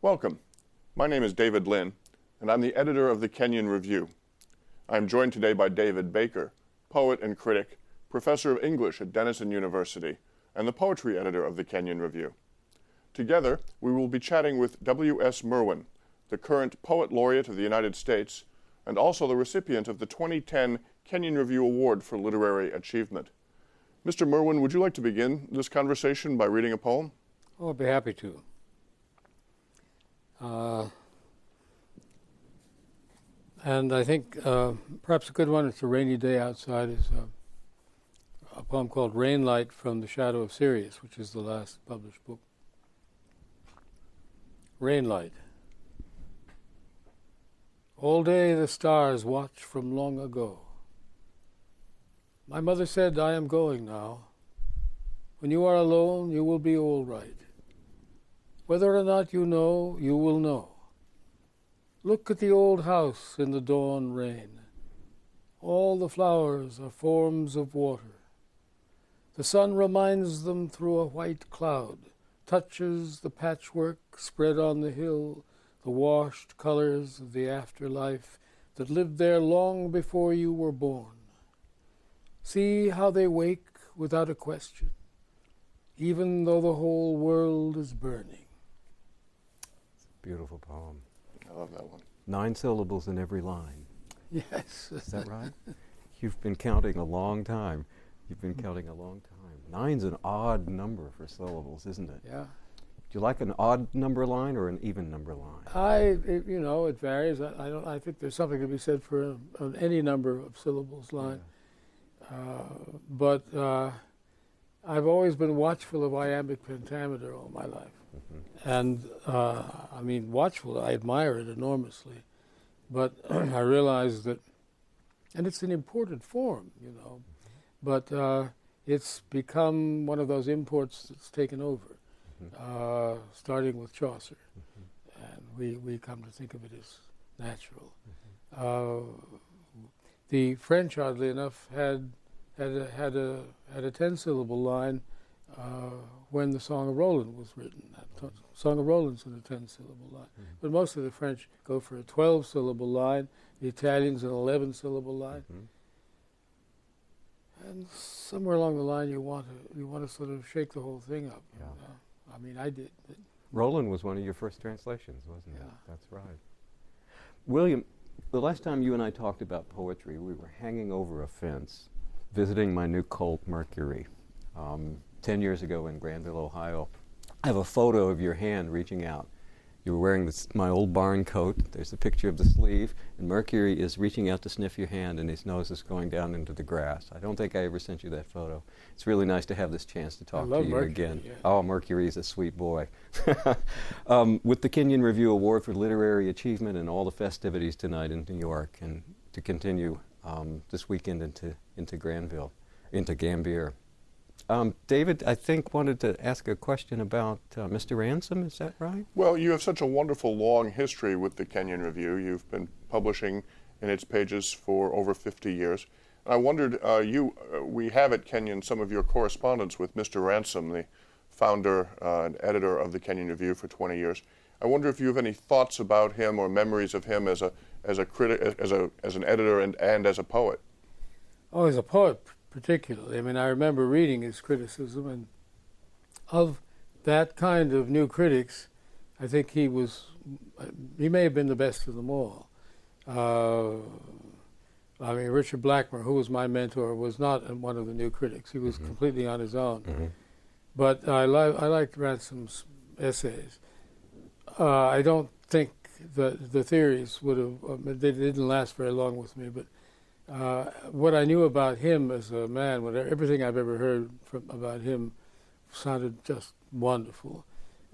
Welcome. My name is David Lynn, and I'm the editor of the Kenyon Review. I'm joined today by David Baker, poet and critic, professor of English at Denison University, and the poetry editor of the Kenyon Review. Together, we will be chatting with W.S. Merwin, the current Poet Laureate of the United States, and also the recipient of the 2010 Kenyon Review Award for Literary Achievement. Mr. Merwin, would you like to begin this conversation by reading a poem? Oh, I'd be happy to. And I think perhaps a good one, it's a rainy day outside, is a poem called Rainlight from the Shadow of Sirius, which is the last published book. Rainlight. All day the stars watch from long ago. My mother said, I am going now. When you are alone, you will be all right. Whether or not you know, you will know. Look at the old house in the dawn rain. All the flowers are forms of water. The sun reminds them through a white cloud, touches the patchwork spread on the hill, the washed colors of the afterlife that lived there long before you were born. See how they wake without a question, even though the whole world is burning. Beautiful poem. I love that one. 9 syllables in every line. Yes. Is that right? You've been counting a long time. Nine's an odd number for syllables, isn't it? Yeah. Do you like an odd number line or an even number line? It varies. I think there's something to be said for any number of syllables line. Yeah. But I've always been watchful of iambic pentameter all my life. And, watchful, I admire it enormously. But I realize that, and it's an imported form, but it's become one of those imports that's taken over, starting with Chaucer. And we come to think of it as natural. The French, oddly enough, had a 10-syllable line when the Song of Roland was written. Song of Roland's in a 10-syllable line. But most of the French go for a 12-syllable line, the Italians an 11-syllable line. And somewhere along the line you want to sort of shake the whole thing up. Yeah. I did. Roland was one of your first translations, wasn't it? Yeah. That's right. William, the last time you and I talked about poetry, we were hanging over a fence, visiting my new colt, Mercury, 10 years ago in Granville, Ohio. I have a photo of your hand reaching out. You were wearing my old barn coat. There's a picture of the sleeve, and Mercury is reaching out to sniff your hand, and his nose is going down into the grass. I don't think I ever sent you that photo. It's really nice to have this chance to talk to you Mercury, again. Yeah. Oh, Mercury's a sweet boy. With the Kenyon Review Award for Literary Achievement and all the festivities tonight in New York, and to continue this weekend into Gambier. David, I think, wanted to ask a question about Mr. Ransom, is that right? Well, you have such a wonderful long history with the Kenyon Review. You've been publishing in its pages for over 50 years. I wondered, we have at Kenyon some of your correspondence with Mr. Ransom, the founder and editor of the Kenyon Review for 20 years. I wonder if you have any thoughts about him or memories of him as a critic, as an editor and as a poet. Oh, as a poet, particularly. I remember reading his criticism, and of that kind of new critics, I think he may have been the best of them all. Richard Blackmer, who was my mentor, was not one of the new critics. He was completely on his own. But I liked Ransom's essays. I don't think that the theories would have, they didn't last very long with me, but what I knew about him as a man, everything I've ever heard about him sounded just wonderful.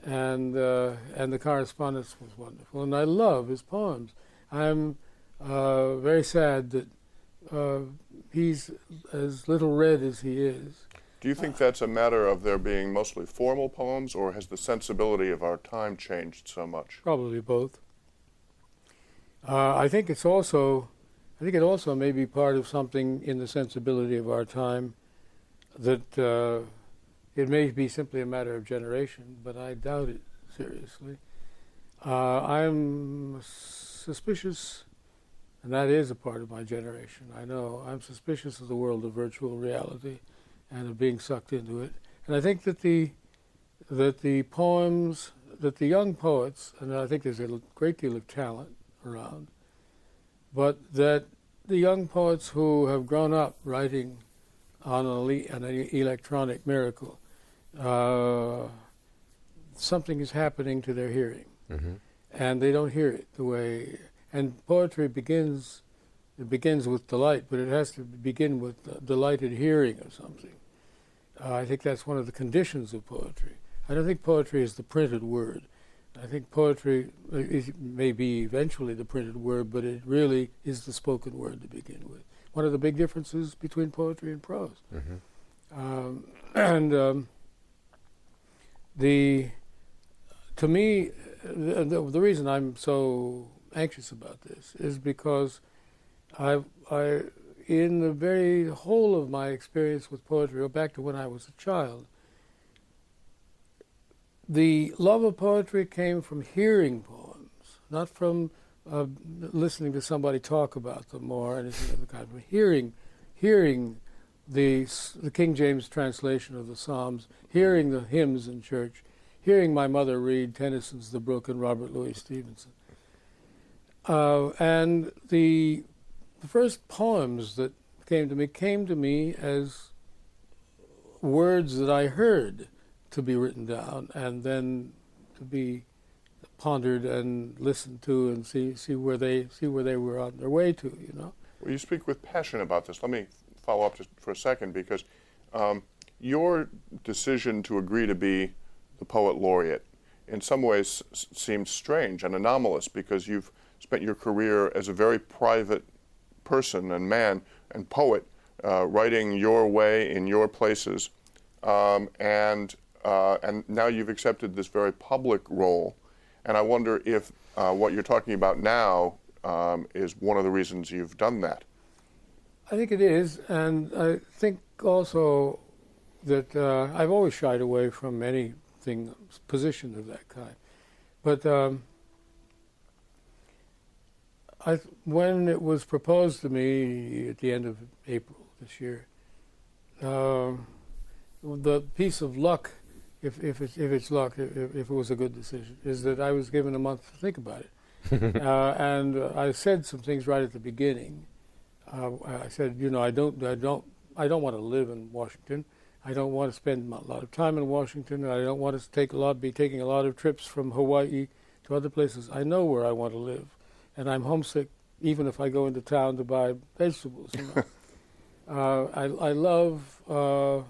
And the correspondence was wonderful. And I love his poems. I'm very sad that he's as little read as he is. Do you think that's a matter of there being mostly formal poems, or has the sensibility of our time changed so much? Probably both. I think it also may be part of something in the sensibility of our time that it may be simply a matter of generation, but I doubt it seriously. I'm suspicious, and that is a part of my generation. I know I'm suspicious of the world of virtual reality and of being sucked into it. And I think that the poems, that the young poets, and I think there's a great deal of talent around, but that the young poets who have grown up writing on an electronic miracle, something is happening to their hearing. Mm-hmm. And they don't hear it the way, and poetry begins with delight, but it has to begin with delighted hearing of something. I think that's one of the conditions of poetry. I don't think poetry is the printed word. I think poetry may be eventually the printed word, but it really is the spoken word to begin with. One of the big differences between poetry and prose. Mm-hmm. To me, the reason I'm so anxious about this is because in the very whole of my experience with poetry, or back to when I was a child, the love of poetry came from hearing poems, not from listening to somebody talk about them or anything of the kind. But hearing the King James translation of the Psalms, hearing the hymns in church, hearing my mother read Tennyson's The Brook and Robert Louis Stevenson. And the first poems that came to me as words that I heard to be written down and then to be pondered and listened to and see where they were on their way to, you know. Well, you speak with passion about this. Let me follow up just for a second, because your decision to agree to be the Poet Laureate in some ways seems strange and anomalous, because you've spent your career as a very private person and man and poet, writing your way in your places, and now you've accepted this very public role. And I wonder if what you're talking about now is one of the reasons you've done that. I think it is, and I think also that I've always shied away from anything, position of that kind. But when it was proposed to me at the end of April this year, the piece of luck, if it's luck, if it was a good decision, is that I was given a month to think about it. And I said some things right at the beginning. I said, you know, I don't want to live in Washington. I don't want to spend a lot of time in Washington. And I don't want to be taking a lot of trips from Hawaii to other places. I know where I want to live, and I'm homesick even if I go into town to buy vegetables. You know? I love our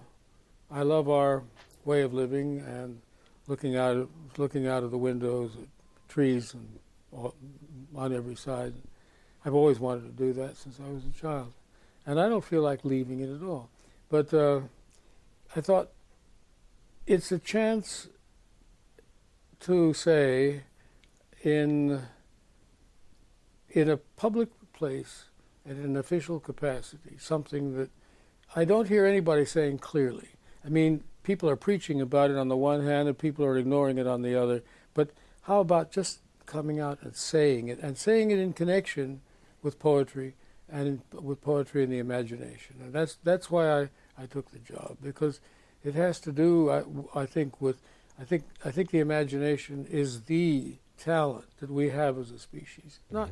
way of living and looking out of the windows at trees and on every side. I've always wanted to do that since I was a child, and I don't feel like leaving it at all. But I thought it's a chance to say in a public place and in an official capacity something that I don't hear anybody saying clearly. I mean, people are preaching about it on the one hand and people are ignoring it on the other, but how about just coming out and saying it in connection with poetry and with poetry in the imagination? And that's why I took the job, because it has to do, I think the imagination is the talent that we have as a species, not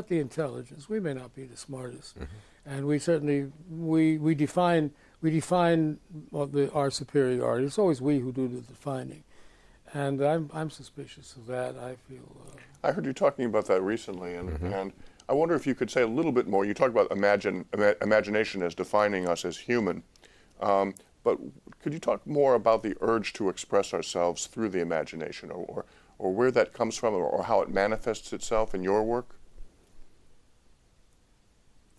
the intelligence. We may not be the smartest, and we certainly we define our superiority. It's always we who do the defining, and I'm suspicious of that. I feel. I heard you talking about that recently, and I wonder if you could say a little bit more. You talk about imagination as defining us as human, but could you talk more about the urge to express ourselves through the imagination, or where that comes from, or how it manifests itself in your work?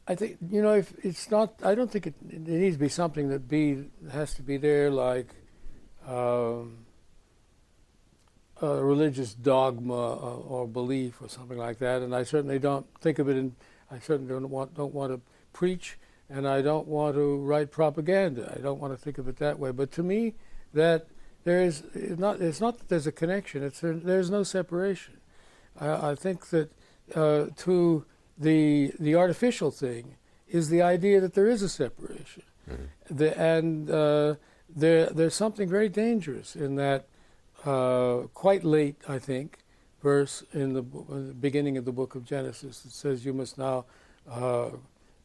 I think, you know, if it's not, I don't think it needs to be something that has to be there like a religious dogma or belief or something like that. And I certainly don't think of it I certainly don't want to preach, and I don't want to write propaganda. I don't want to think of it that way. But to me, that it's not that there's a connection. There's no separation. I think that to the artificial thing is the idea that there is a separation. There's something very dangerous in that quite late, I think, verse in the beginning of the book of Genesis that says you must now,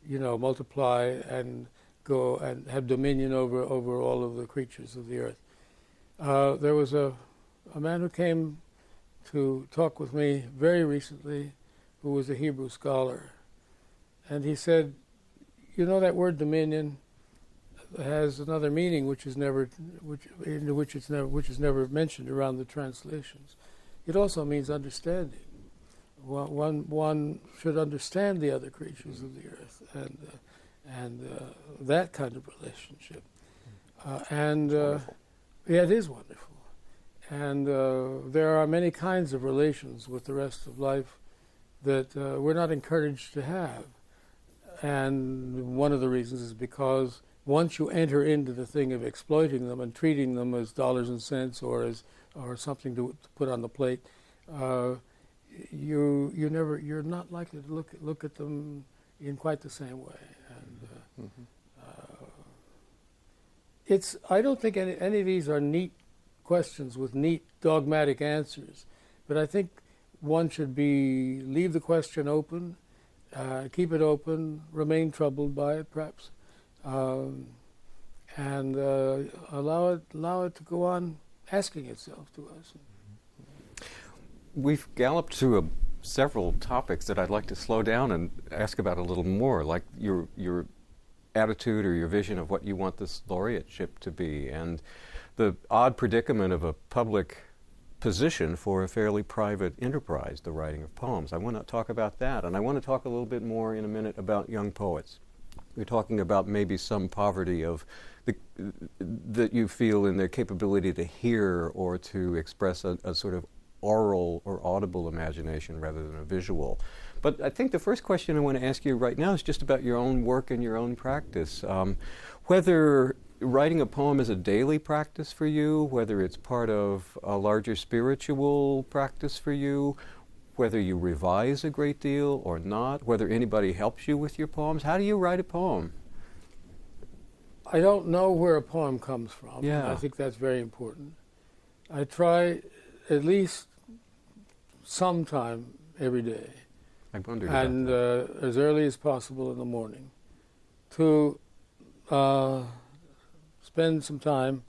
multiply and go and have dominion over all of the creatures of the earth. There was a man who came to talk with me very recently who was a Hebrew scholar, and he said, that word dominion has another meaning which is never mentioned around the translations. It also means understanding. One should understand the other creatures of the earth and that kind of relationship. Yeah, it is wonderful. And there are many kinds of relations with the rest of life that we're not encouraged to have. And one of the reasons is because once you enter into the thing of exploiting them and treating them as dollars and cents or something to put on the plate, you're not likely to look at them in quite the same way. And I don't think any of these are neat questions with neat dogmatic answers, but I think one should leave the question open, keep it open, remain troubled by it perhaps, and allow it to go on asking itself to us. We've galloped through several topics that I'd like to slow down and ask about a little more, like your attitude or your vision of what you want this laureateship to be, and the odd predicament of a public position for a fairly private enterprise, the writing of poems. I want to talk about that, and I want to talk a little bit more in a minute about young poets. We're talking about maybe some poverty of that you feel in their capability to hear or to express a sort of oral or audible imagination rather than a visual. But I think the first question I want to ask you right now is just about your own work and your own practice. Whether writing a poem is a daily practice for you, whether it's part of a larger spiritual practice for you, whether you revise a great deal or not, whether anybody helps you with your poems. How do you write a poem? I don't know where a poem comes from. Yeah. I think that's very important. I try at least sometime every day, I wondered and about that. as early as possible in the morning, to spend some time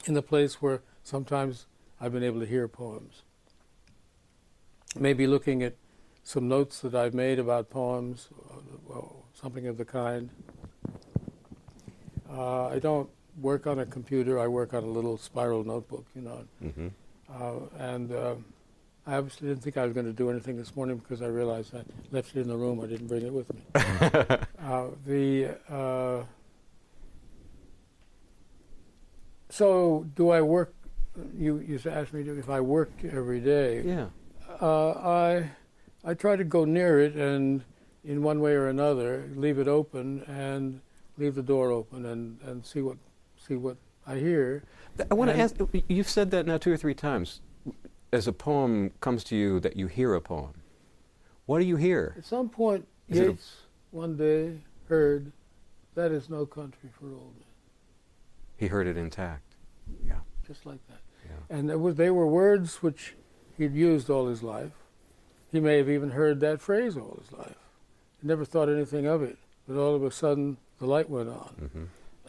in the place where sometimes I've been able to hear poems. Maybe looking at some notes that I've made about poems, something of the kind. I don't work on a computer. I work on a little spiral notebook, Mm-hmm. And I obviously didn't think I was going to do anything this morning because I realized I left it in the room. I didn't bring it with me. So do I work? You asked me if I work every day. Yeah. I try to go near it and, in one way or another, leave it open and leave the door open and see what I hear. I want to ask. You've said that now 2 or 3 times. As a poem comes to you, that you hear a poem. What do you hear? At some point, Yeats one day heard, "That is no country for old men." He heard it intact. Yeah. Just like that. Yeah. And they were words which he'd used all his life. He may have even heard that phrase all his life. He never thought anything of it. But all of a sudden, the light went on. Mm-hmm.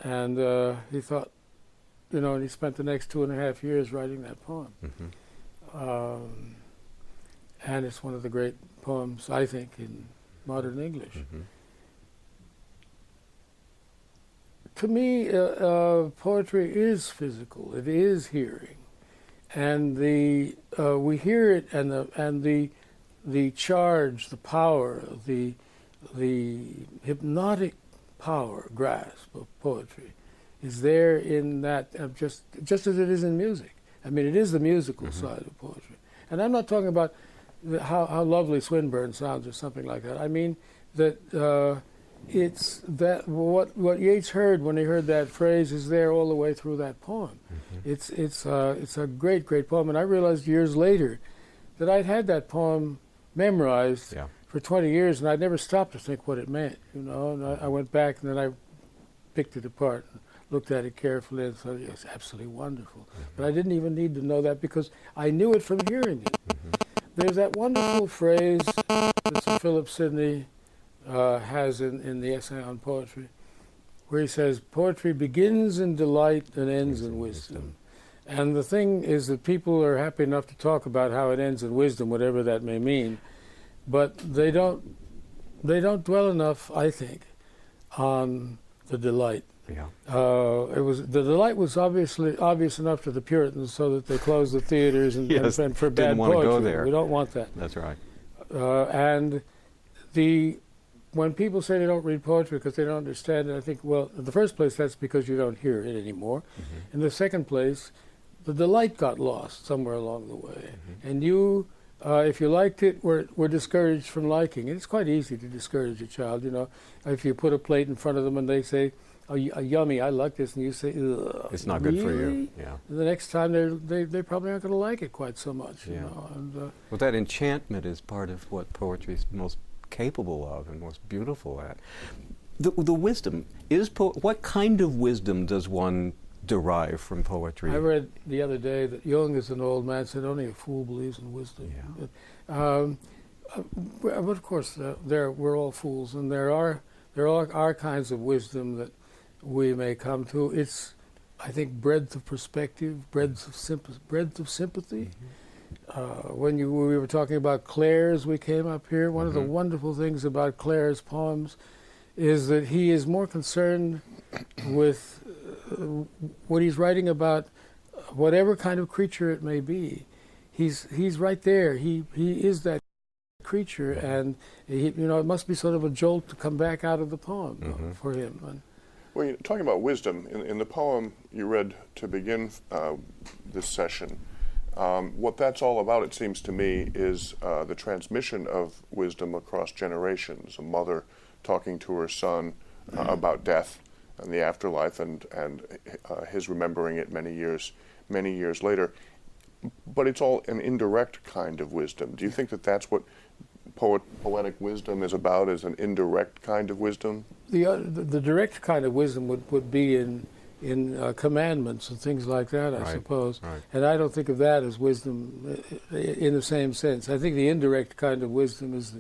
And he thought, and he spent the next 2.5 years writing that poem. Mm-hmm. And it's one of the great poems, I think, in modern English. Mm-hmm. To me, poetry is physical. It is hearing, and we hear it, and the charge, the power, the hypnotic power, grasp of poetry is there in that, just as it is in music. I mean, it is the musical Mm-hmm. side of poetry. And I'm not talking about how lovely Swinburne sounds or something like that. I mean that it's that what Yeats heard when he heard that phrase is there all the way through that poem. Mm-hmm. It's a great poem. And I realized years later that I'd had that poem memorized Yeah. for 20 years, and I'd never stopped to think what it meant, you know. And I went back, and then I picked it apart and looked at it carefully and thought, it's absolutely wonderful. But I didn't even need to know that because I knew it from hearing it. There's that wonderful phrase that Sir Philip Sidney has in the essay on poetry, where he says, poetry begins in delight and ends in wisdom. And the thing is that people are happy enough to talk about how it ends in wisdom, whatever that may mean, but they don't dwell enough, I think, on the delight. Yeah. The delight was obvious enough to the Puritans, so that they closed the theaters and, Yes, and for bad didn't want to poetry. go there. We don't want that. That's right. And when people say they don't read poetry because they don't understand it, I think, well, in the first place, that's because you don't hear it anymore. In the second place, the delight got lost somewhere along the way. And you, if you liked it, were discouraged from liking it. It's quite easy to discourage a child, you know. If you put a plate in front of them and they say, oh, yummy, I like this, and you say, ugh, It's not good for you. really? Yeah. And the next time, they probably aren't going to like it quite so much, you Yeah. know. And, Well, that enchantment is part of what poetry is most capable of and most beautiful at. The wisdom is what kind of wisdom does one derive from poetry? I read the other day that Jung, as an old man, said only a fool believes in wisdom. Yeah. But of course, we're all fools, and there are kinds of wisdom that we may come to. It's, I think, breadth of perspective, breadth of sympathy. When we were talking about Clare as we came up here, one of the wonderful things about Clare's poems is that he is more concerned with what he's writing about, whatever kind of creature it may be. He's right there. He is that creature, and it must be sort of a jolt to come back out of the poem for him. And Well, you're talking about wisdom. In the poem you read to begin this session, what that's all about, it seems to me, is the transmission of wisdom across generations. A mother talking to her son about death and the afterlife, and his remembering it many years later. But it's all an indirect kind of wisdom. Do you think that that's what poetic wisdom is about, is an indirect kind of wisdom? the direct kind of wisdom would be in commandments and things like that, I suppose. Right. And I don't think of that as wisdom in the same sense. I think the indirect kind of wisdom is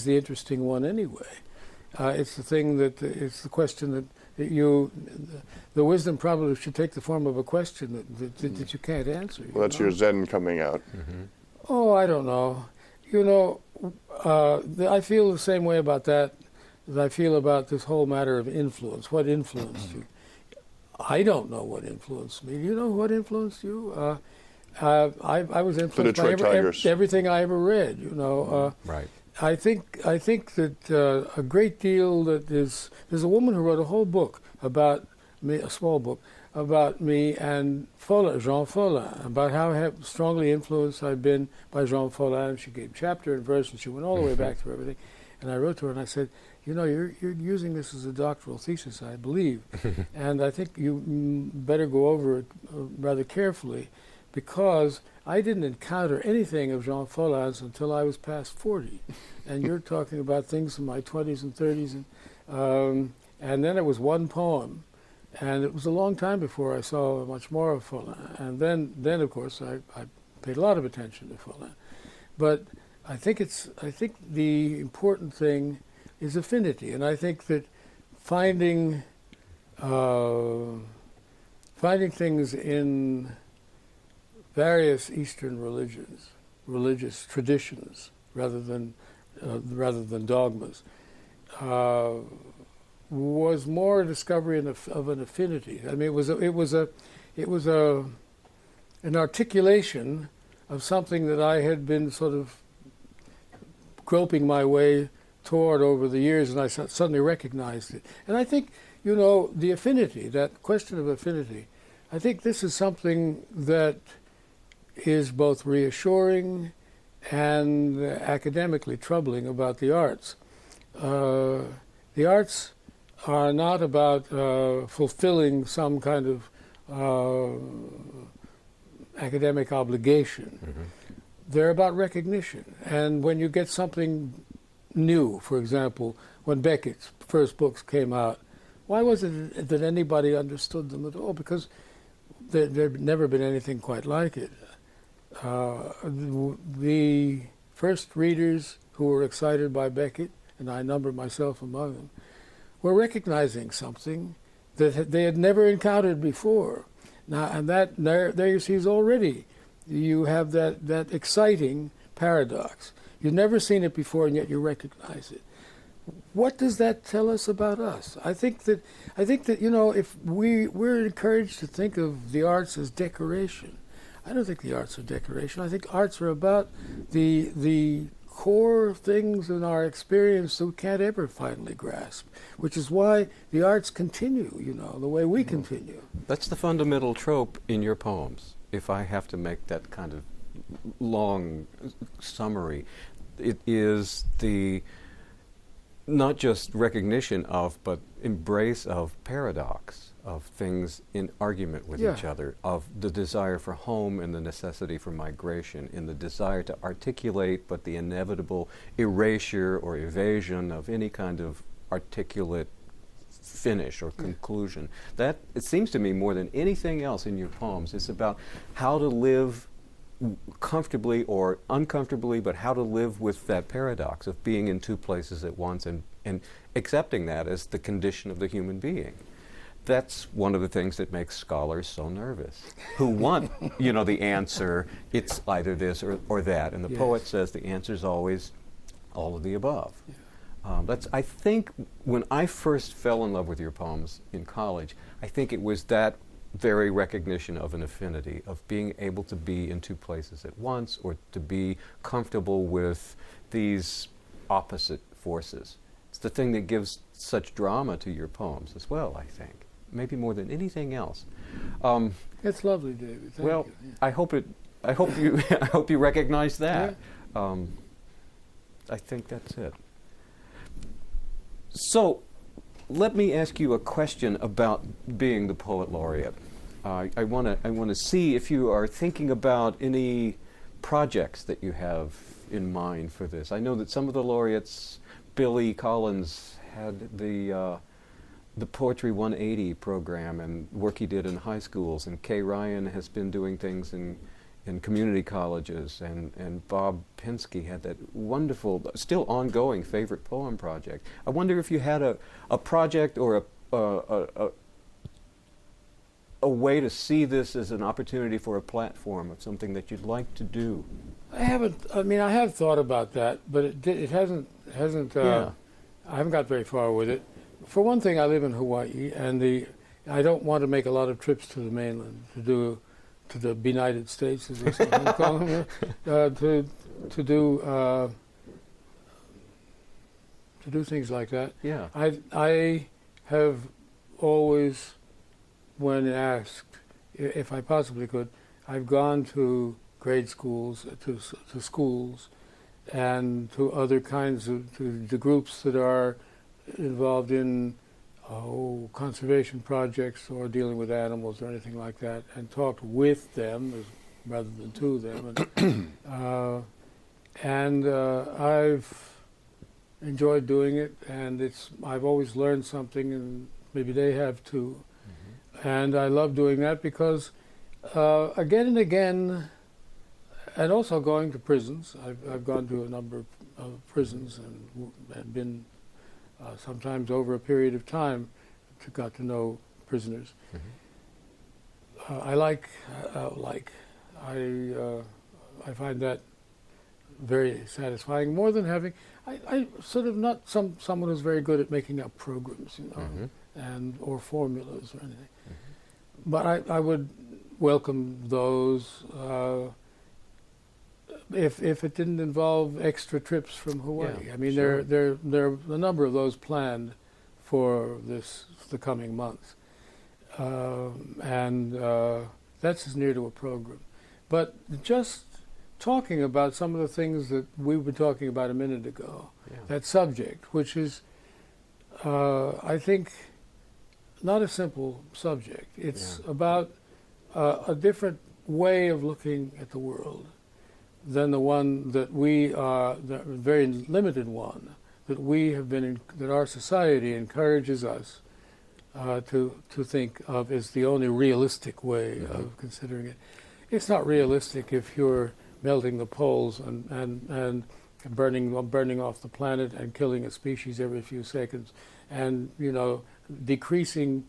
the interesting one anyway. It's the thing it's the question that the wisdom probably should take the form of a question that you can't answer. Well, that's your Zen coming out. Oh, I don't know. I feel the same way about that as I feel about this whole matter of influence. What influenced you? I don't know what influenced me. You know what influenced you? I was influenced by everything I ever read. Right. I think that a great deal there's a woman who wrote a whole book about me, a small book about me and Jean Follin, about how strongly influenced I've been by Jean Follin. And she gave chapter and verse, and she went all the way back through everything. And I wrote to her and I said, you're using this as a doctoral thesis, I believe, and I think you better go over it rather carefully, because I didn't encounter anything of Jean Follin's until I was past 40, and you're talking about things in my 20s and 30s, and then it was one poem, and it was a long time before I saw much more of Follin, and then of course I paid a lot of attention to Follin, but I think the important thing is affinity, and I think that finding things in various Eastern religious traditions, rather than dogmas, was more a discovery of an affinity. I mean, it was an articulation of something that I had been sort of groping my way toward over the years, and I suddenly recognized it. And I think, the affinity, that question of affinity, I think this is something that is both reassuring and academically troubling about the arts. The arts are not about fulfilling some kind of academic obligation. they're about recognition. And when you get something new, for example, when Beckett's first books came out, why was it that anybody understood them at all? Because there'd never been anything quite like it. The first readers who were excited by Beckett, and I number myself among them, were recognizing something that they had never encountered before. Now, and that there you see is already, you have that exciting paradox. You've never seen it before, and yet you recognize it. What does that tell us about us? I think that if we're encouraged to think of the arts as decoration. I don't think the arts are decoration. I think arts are about the core things in our experience that we can't ever finally grasp, which is why the arts continue, the way we continue. That's the fundamental trope in your poems, if I have to make that kind of long summary. It is the not just recognition of, but embrace of paradox, of things in argument with each other, of the desire for home and the necessity for migration, in the desire to articulate, but the inevitable erasure or evasion of any kind of articulate finish or conclusion. That, it seems to me, more than anything else in your poems, it's about how to live comfortably or uncomfortably, but how to live with that paradox of being in two places at once and accepting that as the condition of the human being. That's one of the things that makes scholars so nervous, who want, the answer, it's either this or that. And the poet says the answer is always all of the above. Yeah. I think when I first fell in love with your poems in college, I think it was that very recognition of an affinity, of being able to be in two places at once, or to be comfortable with these opposite forces. It's the thing that gives such drama to your poems as well, I think, maybe more than anything else. It's lovely, David. Thank well, you. Yeah. I hope you I hope you recognize that. Yeah. I think that's it. So, let me ask you a question about being the Poet Laureate. I want to see if you are thinking about any projects that you have in mind for this. I know that some of the laureates, Billy Collins had the Poetry 180 program and work he did in high schools, and Kay Ryan has been doing things in community colleges, and Bob Pinsky had that wonderful, still ongoing favorite poem project. I wonder if you had a project or a way to see this as an opportunity for a platform of something that you'd like to do. I have thought about that, but it hasn't. I haven't got very far with it. For one thing, I live in Hawaii, and I don't want to make a lot of trips to the mainland to the benighted states, as they sometimes call them, to do things like that. Yeah. I have always, when asked if I possibly could, I've gone to grade schools, to schools, and to other kinds of to groups that are involved in conservation projects or dealing with animals or anything like that, and talked with them rather than to them. And I've enjoyed doing it, and I've always learned something, and maybe they have too. Mm-hmm. And I love doing that because again and again, and also going to prisons. I've gone to a number of prisons and been sometimes over a period of time got to know prisoners. Mm-hmm. I find that very satisfying, more than having, I sort of not someone who's very good at making up programs, mm-hmm. and or formulas or anything. Mm-hmm. But I would welcome those if it didn't involve extra trips from Hawaii. Yeah, I mean, sure. there are a number of those planned for the coming months, and that's as near to a program. But just talking about some of the things that we were talking about a minute ago, that subject, which is, I think, not a simple subject. It's about a different way of looking at the world, than the one that we are, the very limited one that we have been, that our society encourages us to think of as the only realistic way of considering it. It's not realistic if you're melting the poles and burning off the planet and killing a species every few seconds, and decreasing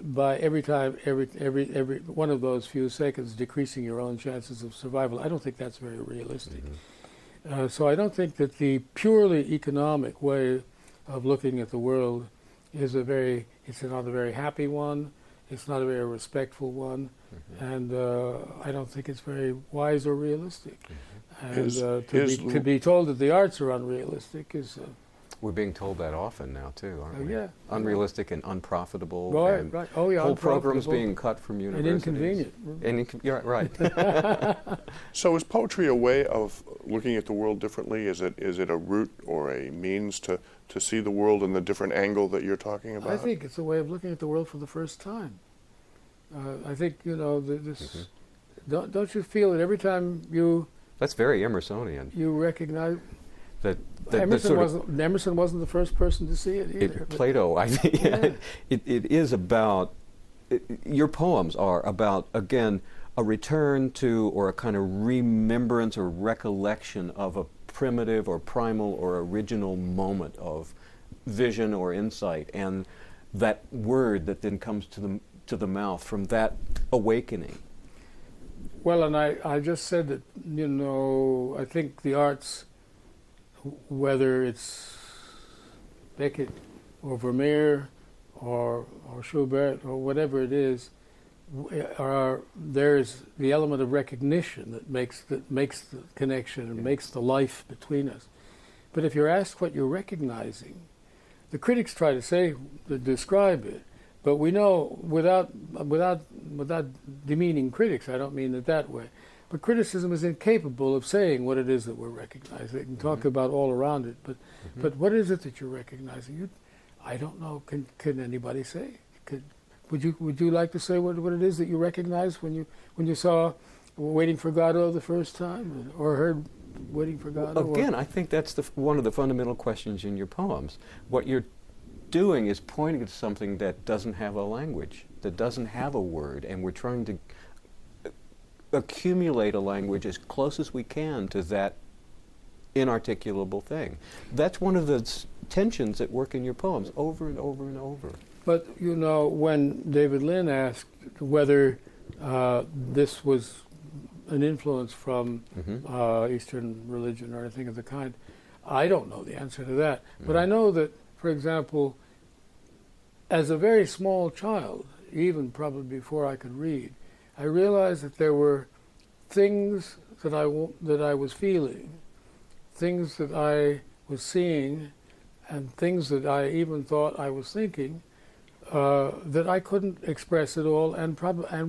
by every one of those few seconds, decreasing your own chances of survival. I don't think that's very realistic. So I don't think that the purely economic way of looking at the world is it's not a very happy one. It's not a very respectful one, and I don't think it's very wise or realistic. And to be told that the arts are unrealistic is. We're being told that often now too, aren't we? Yeah. Unrealistic and unprofitable. Right, and right. Oh, yeah. Whole programs being cut from universities. And inconvenient. You're right. So is poetry a way of looking at the world differently? Is it a route or a means to see the world in the different angle that you're talking about? I think it's a way of looking at the world for the first time. I think, this. Don't you feel that every time you... That's very Emersonian. You recognize... That Emerson wasn't the first person to see it either. Plato, I think, it is about, your poems are about, again, a return to or a kind of remembrance or recollection of a primitive or primal or original moment of vision or insight, and that word that then comes to the mouth from that awakening. Well, and I just said that, I think the arts, whether it's Beckett or Vermeer or Schubert or whatever it is, there's the element of recognition that makes the connection and makes the life between us. But if you're asked what you're recognizing, the critics try to describe it, but we know without demeaning critics, I don't mean it that way. But criticism is incapable of saying what it is that we're recognizing. They can talk about all around it, but what is it that you're recognizing? I don't know. Can anybody say? Would you like to say what it is that you recognized when you saw Waiting for Godot the first time, or heard Waiting for Godot? Again, I think that's one of the fundamental questions in your poems. What you're doing is pointing to something that doesn't have a language, that doesn't have a word, and we're trying to accumulate a language as close as we can to that inarticulable thing. That's one of the tensions that work in your poems over and over and over. But, when David Lynn asked whether this was an influence from Eastern religion or anything of the kind, I don't know the answer to that. But I know that, for example, as a very small child, even probably before I could read, I realized that there were things that I was feeling, things that I was seeing, and things that I even thought I was thinking that I couldn't express at all, and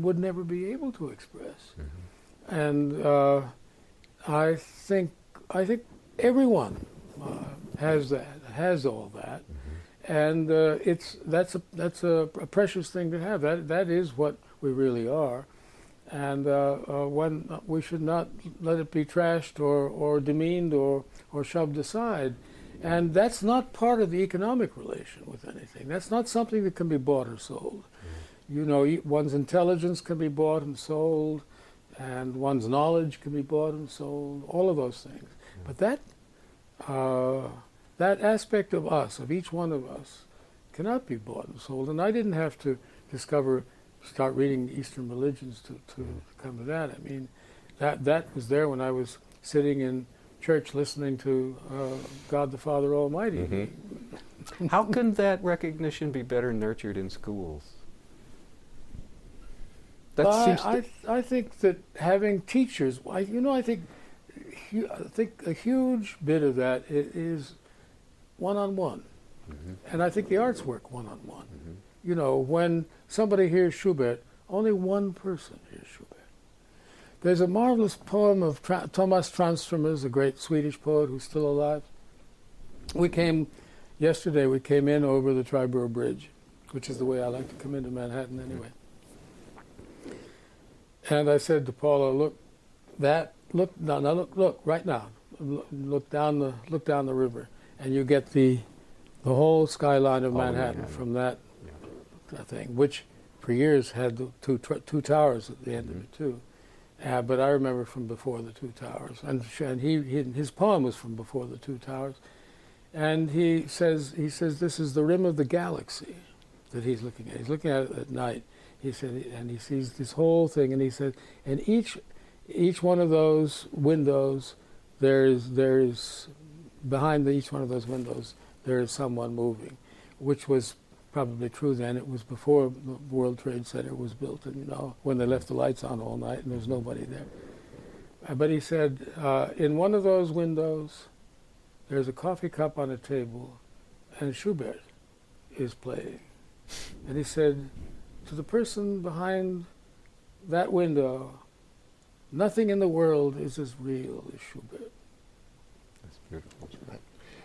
would never be able to express. And I think everyone has all that, and that's a precious thing to have. That is what we really are. And when we should not let it be trashed or demeaned or shoved aside. And that's not part of the economic relation with anything. That's not something that can be bought or sold. One's intelligence can be bought and sold, and one's knowledge can be bought and sold, all of those things. But that aspect of us, of each one of us, cannot be bought and sold. And I didn't have to start reading Eastern religions to come to that. I mean, that was there when I was sitting in church listening to God the Father Almighty. How can that recognition be better nurtured in schools? I think that having teachers, I think a huge bit of that is one-on-one. And I think the arts work one-on-one. When somebody hears Schubert, only one person hears Schubert. There's a marvelous poem of Thomas Tranströmer, a great Swedish poet who's still alive. Yesterday we came in over the Triborough Bridge, which is the way I like to come into Manhattan anyway. And I said to Paula, look, that look now, look right now. Look down the river, and you get the whole skyline of Manhattan from that thing, which for years had the two towers at the end of it too. But I remember from before the two towers, and his poem was from before the two towers, and he says this is the rim of the galaxy that he's looking at. He's looking at it at night. He said, and he sees this whole thing, and he said, and each one of those windows, there's behind each one of those windows there is someone moving, which was probably true then. It was before the World Trade Center was built, and when they left the lights on all night and there was nobody there. But he said, in one of those windows, there's a coffee cup on a table, and Schubert is playing. And he said, to the person behind that window, nothing in the world is as real as Schubert. That's beautiful.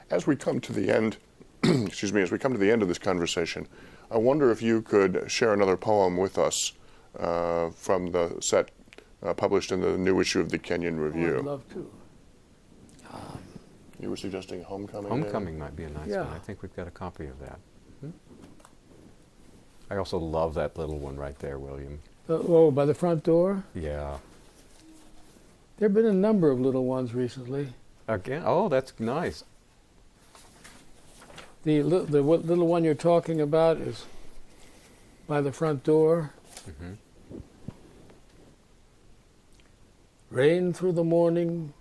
As we come to the end, excuse me, as we come to the end of this conversation, I wonder if you could share another poem with us from the set published in the new issue of the Kenyon Review. Oh, I'd love to. You were suggesting Homecoming? Homecoming might be a nice one. I think we've got a copy of that. I also love that little one right there, William. By the front door? Yeah. There have been a number of little ones recently. Again? Oh, that's nice. The little one you're talking about is by the front door. Mm-hmm. Rain through the morning,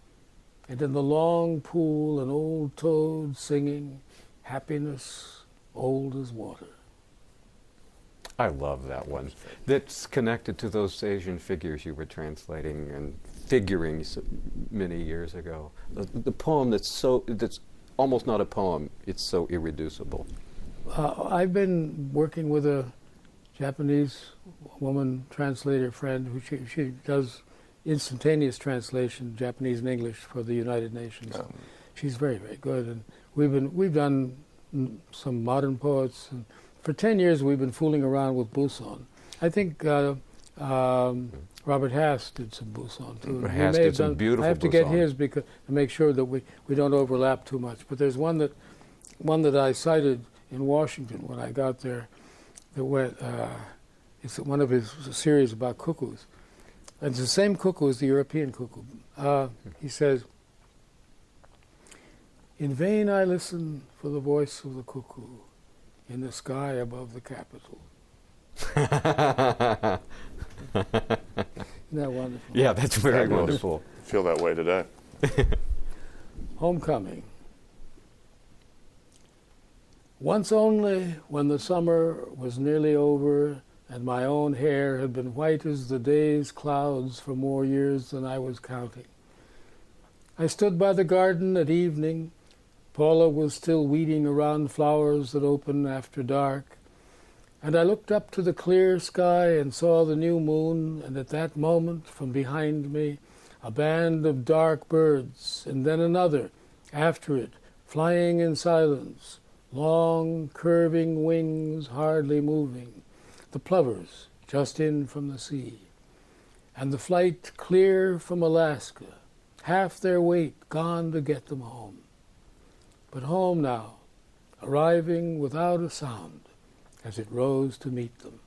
and in the long pool an old toad singing, happiness old as water. I love that one. That's connected to those Asian figures you were translating and figuring so many years ago. The poem that's almost not a poem, it's so irreducible. I've been working with a Japanese woman translator friend who she does instantaneous translation, Japanese and English, for the United Nations. Oh. She's very, very good, and we've done some modern poets. And for 10 years, we've been fooling around with Busan. I think Robert Hass did some Busan too. Hass did some beautiful I have to get his to make sure that we don't overlap too much. But there's one that I cited in Washington when I got there. That went. It's one of his series about cuckoos. And it's the same cuckoo as the European cuckoo. He says, "In vain I listen for the voice of the cuckoo in the sky above the Capitol." Isn't that wonderful? Yeah, that's very wonderful. I feel that way today. Homecoming. Once only, when the summer was nearly over, and my own hair had been white as the day's clouds for more years than I was counting, I stood by the garden at evening. Paula was still weeding around flowers that open after dark, and I looked up to the clear sky and saw the new moon, and at that moment, from behind me, a band of dark birds, and then another after it, flying in silence, long, curving wings hardly moving, the plovers just in from the sea, and the flight clear from Alaska, half their weight gone to get them home. But home now, arriving without a sound as it rose to meet them.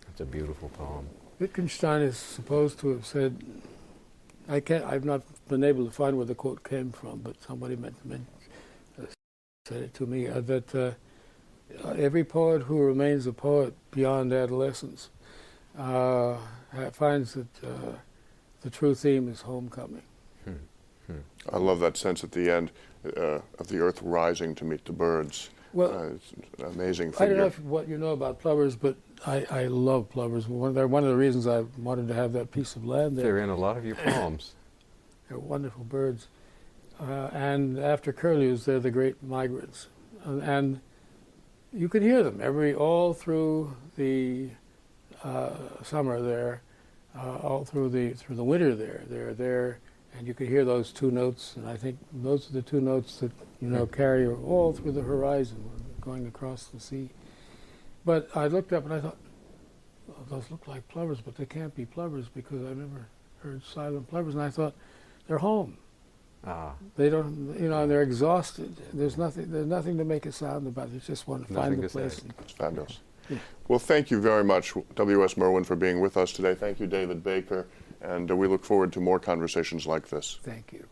That's a beautiful poem. Wittgenstein is supposed to have said, I've not been able to find where the quote came from, but somebody said it to me, that every poet who remains a poet beyond adolescence finds that the true theme is homecoming. I love that sense at the end of the earth rising to meet the birds. Well, it's an amazing figure. I don't know what you know about plovers, but I love plovers. They're one of the reasons I wanted to have that piece of land there. They're in a lot of your poems. They're wonderful birds. And after curlews, they're the great migrants. And you could hear them all through the summer there, all through the winter there. They're there, and you could hear those two notes. And I think those are the two notes that carry all through the horizon, going across the sea. But I looked up and I thought, oh, those look like plovers, but they can't be plovers because I never heard silent plovers. And I thought, they're home. Ah. They don't, and they're exhausted. There's nothing to make a sound about. They just want to find the place. It's fabulous. Yeah. Well, thank you very much, W.S. Merwin, for being with us today. Thank you, David Baker. And we look forward to more conversations like this. Thank you.